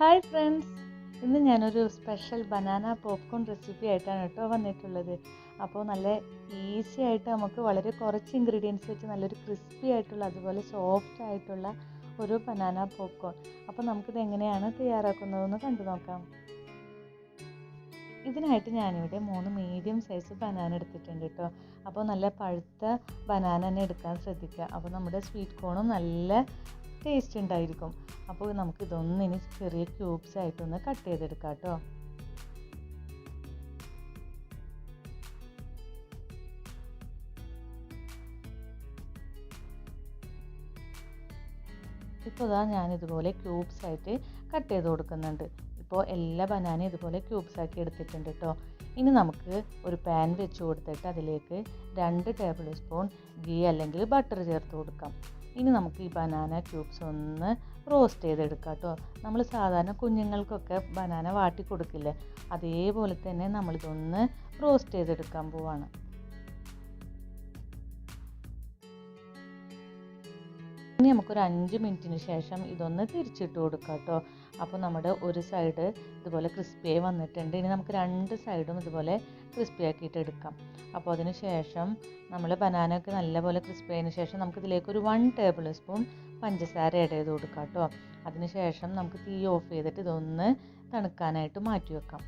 Hi friends, ഇന്ന് ഞാനൊരു special banana popcorn recipe ആയിട്ടാണ് കേട്ടോ വന്നിട്ടുള്ളത്. അപ്പോൾ നല്ല ഈസി ആയിട്ട് നമുക്ക് വളരെ കുറച്ച് ഇൻഗ്രീഡിയൻസ് വെച്ച് നല്ലൊരു ക്രിസ്പി ആയിട്ടുള്ള അതുപോലെ സോഫ്റ്റ് ആയിട്ടുള്ള ഒരു ബനാന പോപ്കോൺ. അപ്പോൾ നമുക്കിത് എങ്ങനെയാണ് തയ്യാറാക്കുന്നതെന്ന് കണ്ടു നോക്കാം. ഇതിനായിട്ട് ഞാനിവിടെ 3 മീഡിയം സൈസ് ബനാന എടുത്തിട്ടുണ്ട് കേട്ടോ. അപ്പോൾ നല്ല പഴുത്ത ബനാന തന്നെ എടുക്കാൻ ശ്രദ്ധിക്കുക. അപ്പോൾ നമ്മുടെ സ്വീറ്റ് കോണും നല്ല ടേസ്റ്റ് ഉണ്ടായിരിക്കും. അപ്പോൾ നമുക്ക് ഇതൊന്നിനി ചെറിയ ക്യൂബ്സ് ആയിട്ടൊന്ന് കട്ട് ചെയ്തെടുക്കാം കേട്ടോ. ഇപ്പോൾ ഞാനിതുപോലെ ക്യൂബ്സ് ആയിട്ട് കട്ട് ചെയ്ത് കൊടുക്കുന്നുണ്ട്. ഇപ്പോൾ എല്ലാ ബനാനയും ഇതുപോലെ ക്യൂബ്സ് ആക്കി എടുത്തിട്ടുണ്ട് കേട്ടോ. ഇനി നമുക്ക് ഒരു പാൻ വെച്ച് കൊടുത്തിട്ട് അതിലേക്ക് 2 ടേബിൾ സ്പൂൺ ഗീ അല്ലെങ്കിൽ ബട്ടർ ചേർത്ത് കൊടുക്കാം. ഇനി നമുക്ക് ഈ ബനാന ക്യൂബ്സ് ഒന്ന് റോസ്റ്റ് ചെയ്തെടുക്കാം കേട്ടോ. നമ്മൾ സാധാരണ കുഞ്ഞുങ്ങൾക്കൊക്കെ ബനാന വാട്ടി കൊടുക്കില്ലേ, അതേപോലെ തന്നെ നമ്മളിതൊന്ന് റോസ്റ്റ് ചെയ്തെടുക്കാൻ പോവാണ്. ഇനി നമുക്കൊരു 5 മിനിറ്റിന് ശേഷം ഇതൊന്ന് തിരിച്ചിട്ട് കൊടുക്കാം കേട്ടോ. അപ്പോൾ നമ്മുടെ ഒരു സൈഡ് ഇതുപോലെ ക്രിസ്പിയായി വന്നിട്ടുണ്ട്. ഇനി നമുക്ക് 2 സൈഡും ഇതുപോലെ ക്രിസ്പി ആക്കിയിട്ട് എടുക്കാം. അപ്പോൾ അതിന് ശേഷം നമ്മൾ ബനാനയൊക്കെ നല്ലപോലെ ക്രിസ്പി ആയതിനു ശേഷം നമുക്കിതിലേക്ക് ഒരു 1 ടേബിൾ സ്പൂൺ പഞ്ചസാര ആഡ് ചെയ്ത് കൊടുക്കാം കേട്ടോ. അതിന് ശേഷം നമുക്ക് തീ ഓഫ് ചെയ്തിട്ട് ഇതൊന്ന് തണുക്കാനായിട്ട് മാറ്റി വെക്കാം.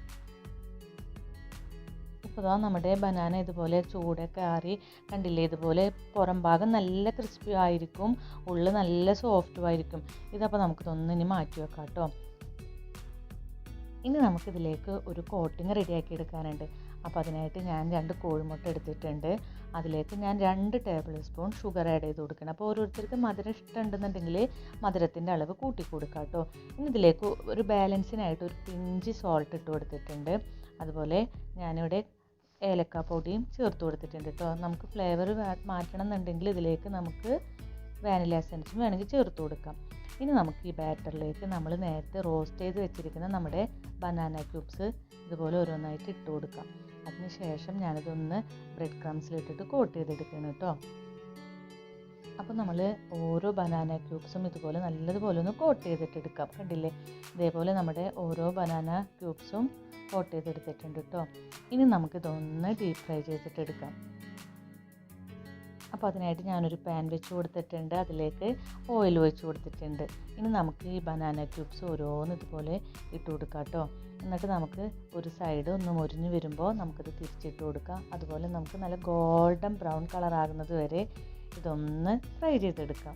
ഇപ്പോൾ നമ്മുടെ ബനാന ഇതുപോലെ ചൂടൊക്കെ ആറി കണ്ടില്ലേ, ഇതുപോലെ പുറം ഭാഗം നല്ല ക്രിസ്പി ആയിരിക്കും, ഉള്ളിൽ നല്ല സോഫ്റ്റും ആയിരിക്കും. ഇതപ്പോൾ നമുക്കിതൊന്നിനി മാറ്റി വെക്കാം കേട്ടോ. ഇനി നമുക്കിതിലേക്ക് ഒരു കോട്ടിങ് റെഡിയാക്കി എടുക്കാനുണ്ട്. അപ്പോൾ അതിനായിട്ട് ഞാൻ 2 കോഴിമുട്ട എടുത്തിട്ടുണ്ട്. അതിലേക്ക് ഞാൻ 2 ടേബിൾ സ്പൂൺ ഷുഗർ ആഡ് ചെയ്ത് കൊടുക്കണം. അപ്പോൾ ഓരോരുത്തർക്ക് മധുരം ഇഷ്ടമുണ്ടെന്നുണ്ടെങ്കിൽ മധുരത്തിൻ്റെ അളവ് കൂട്ടി കൊടുക്കാം കേട്ടോ. ഇനി ഇതിലേക്ക് ഒരു ബാലൻസിനായിട്ട് ഒരു പിഞ്ച് സോൾട്ട് ഇട്ട് കൊടുത്തിട്ടുണ്ട്. അതുപോലെ ഞാനിവിടെ ഏലക്ക പൊടിയും ചേർത്ത് കൊടുത്തിട്ടുണ്ട് കേട്ടോ. നമുക്ക് ഫ്ലേവർ മാറ്റണം എന്നുണ്ടെങ്കിൽ ഇതിലേക്ക് നമുക്ക് വാനില എസൻസും വേണമെങ്കിൽ ചേർത്ത് കൊടുക്കാം. ഇനി നമുക്ക് ഈ ബാറ്ററിലേക്ക് നമ്മൾ നേരത്തെ റോസ്റ്റ് ചെയ്ത് വെച്ചിരിക്കുന്ന നമ്മുടെ ബനാന ക്യൂബ്സ് ഇതുപോലെ ഓരോന്നായിട്ട് ഇട്ട് കൊടുക്കാം. അതിനുശേഷം ഞാനിതൊന്ന് ബ്രെഡ് ക്രംസിലിട്ടിട്ട് കോട്ട് ചെയ്തെടുക്കണം കേട്ടോ. അപ്പോൾ നമ്മൾ ഓരോ ബനാന ക്യൂബ്സും ഇതുപോലെ നല്ലതുപോലെ ഒന്ന് കോട്ട് ചെയ്തിട്ടെടുക്കാം. കണ്ടില്ലേ, ഇതേപോലെ നമ്മുടെ ഓരോ ബനാന ക്യൂബ്സും കോട്ട് ചെയ്തെടുത്തിട്ടുണ്ട് കേട്ടോ. ഇനി നമുക്കിതൊന്ന് ഡീപ്പ് ഫ്രൈ ചെയ്തിട്ടെടുക്കാം. അപ്പോൾ അതിനായിട്ട് ഞാനൊരു പാൻ വെച്ച് കൊടുത്തിട്ടുണ്ട്. അതിലേക്ക് ഓയിൽ ഒഴിച്ച് കൊടുത്തിട്ടുണ്ട്. ഇനി നമുക്ക് ഈ ബനാന ക്യൂബ്സ് ഓരോന്ന് ഇതുപോലെ ഇട്ട് കൊടുക്കാം കേട്ടോ. എന്നിട്ട് നമുക്ക് ഒരു സൈഡ് ഒന്ന് മൊരിഞ്ഞ് വരുമ്പോൾ നമുക്കിത് തിരിച്ചിട്ട് കൊടുക്കാം. അതുപോലെ നമുക്ക് നല്ല ഗോൾഡൻ ബ്രൗൺ കളർ ആകുന്നത് വരെ ഇതൊന്ന് ഫ്രൈ ചെയ്തെടുക്കാം.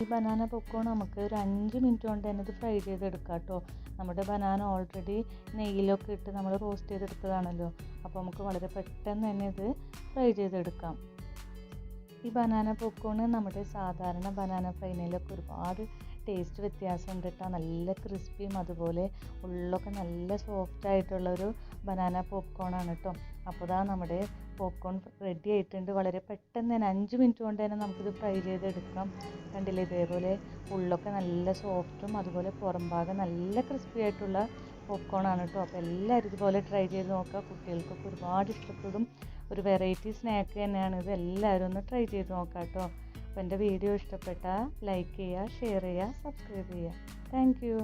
ഈ ബനാന പോപ്കോൺ നമുക്ക് ഒരു 5 മിനിറ്റ് കൊണ്ട് തന്നെ ഇത് ഫ്രൈ ചെയ്തെടുക്കാം കേട്ടോ. നമ്മുടെ ബനാന ഓൾറെഡി നെയ്യിലൊക്കെ ഇട്ട് നമ്മൾ റോസ്റ്റ് ചെയ്തെടുത്തതാണല്ലോ. അപ്പോൾ നമുക്ക് വളരെ പെട്ടെന്ന് തന്നെ ഇത് ഫ്രൈ ചെയ്തെടുക്കാം. ഈ ബനാന പോപ്കോൺ നമ്മുടെ സാധാരണ ബനാന ഫ്രൈനേലൊക്കെ ഒരുപാട് ടേസ്റ്റ് വ്യത്യാസമുണ്ട് കേട്ടോ. നല്ല ക്രിസ്പിയും അതുപോലെ ഉള്ളൊക്കെ നല്ല സോഫ്റ്റ് ആയിട്ടുള്ളൊരു ബനാന പോപ്കോൺ ആണ് കേട്ടോ. അപ്പോൾ നമ്മുടെ പോപ്കോൺ റെഡി ആയിട്ടുണ്ട്. വളരെ പെട്ടെന്ന് തന്നെ 5 മിനിറ്റ് കൊണ്ട് തന്നെ നമുക്കിത് ഫ്രൈ ചെയ്തെടുക്കാം. കണ്ടില്ലേ, ഇതേപോലെ ഉള്ളൊക്കെ നല്ല സോഫ്റ്റും അതുപോലെ പുറം ഭാഗം നല്ല ക്രിസ്പി ആയിട്ടുള്ള പോപ്കോൺ ആണ് കേട്ടോ. അപ്പോൾ എല്ലാവരും ഇതുപോലെ ട്രൈ ചെയ്ത് നോക്കുക. കുട്ടികൾക്കൊക്കെ ഒരുപാട് ഇഷ്ടപ്പെടും. ഒരു വെറൈറ്റി സ്നാക്ക് തന്നെയാണ് ഇത്. എല്ലാവരും ഒന്ന് ട്രൈ ചെയ്ത് നോക്കാം കേട്ടോ. അപ്പോൾ എൻ്റെ വീഡിയോ ഇഷ്ടപ്പെട്ടാൽ ലൈക്ക് ചെയ്യുക, ഷെയർ ചെയ്യുക, സബ്സ്ക്രൈബ് ചെയ്യുക. Thank you.